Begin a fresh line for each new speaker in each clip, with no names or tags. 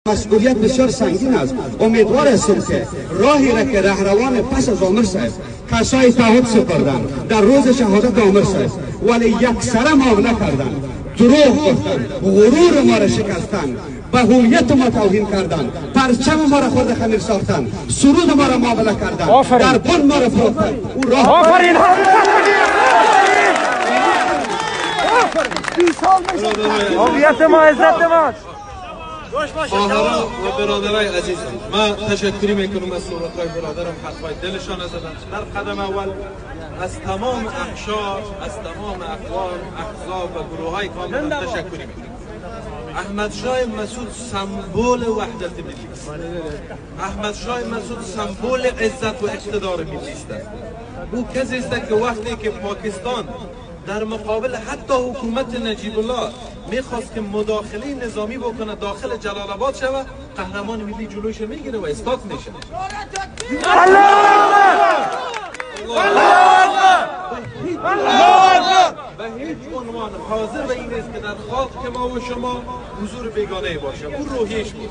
مسئولیت بسیار سنگین است. امیدوار هستم که راهی را که رهروان پس از عمر صاحب کسای تعهد سپردن در روز شهادت عمر صاحب ولی یک سره معامله کردن، دروغ گفتن، غرور ما را شکستن، به هویت ما توهین کردن، پرچم ما را خود خمیر ساختن، سرود ما را معامله کردن، در بن ما را فروختن. او راه
هویت ما عزت ما.
خواهران و برادرای عزیزم، من تشکری میکنم از صحبت‌های برادرم، حرفای دلشان زدن. در قدم اول از تمام اقشار، از تمام اقوام، احزاب و گروه‌های کامل تشکری میکنم. احمد شاه مسعود سمبل وحدت ملی است. احمد شاه مسعود سمبل عزت و اقتدار ملی است. او کسی است که وقتی که پاکستان در مقابل حتی حکومت نجیب الله میخواست که مداخله نظامی بکنه داخل جلال آباد شود، قهرمان ملی جلوش میگیره و اسقاط میشه. به هیچ عنوان حاضر به این است که در خاک ما و شما حضور بیگانه باشه. او روحیش بود،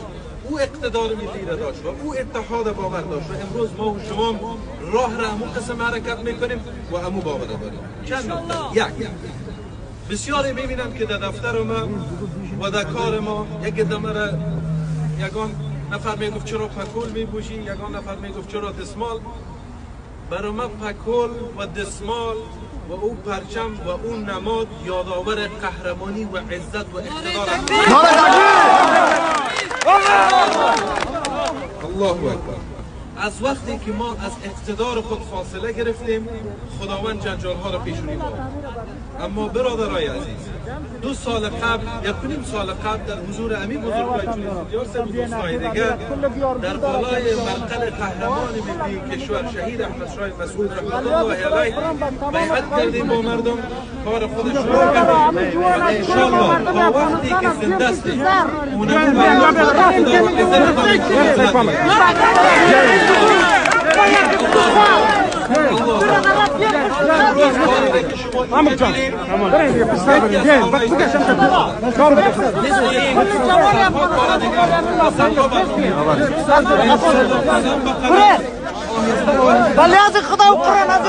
او اقتدار ملی را داشت و او اتحاد باور داشت و امروز ما و شما راه را همون قسم حرکت میکنیم و همون باور داریم. چند نکته. یک، بسیاری میبینم که در دفتر ما و در کار ما یک دمره یگان نفر میگفت چرا پکول میپوشی، یگان نفر میگفت چرا دسمال. برای من پکول و دسمال و او پرچم و اون نماد یادآور قهرمانی و عزت و اقتدار الله اکبر. از وقتی که ما از اقتدار خود فاصله گرفتیم، خداوند جنجال ها را پیشونی برد. اما برادرای عزیز، 2 سال قبل، 1.5 سال قبل در حضور امیر بزرگوار جمهوری و دوستای دیگر در بالای مرقل قهرمان ملی کشور شهید احمد شاه مسعود رحمت الله علیه بیعت کردیم با مردم، کار خودش رو کردیم و انشاءالله تا وقتی که زنده هستیم اونم
محمد جان
ولی از خدا و قرآن از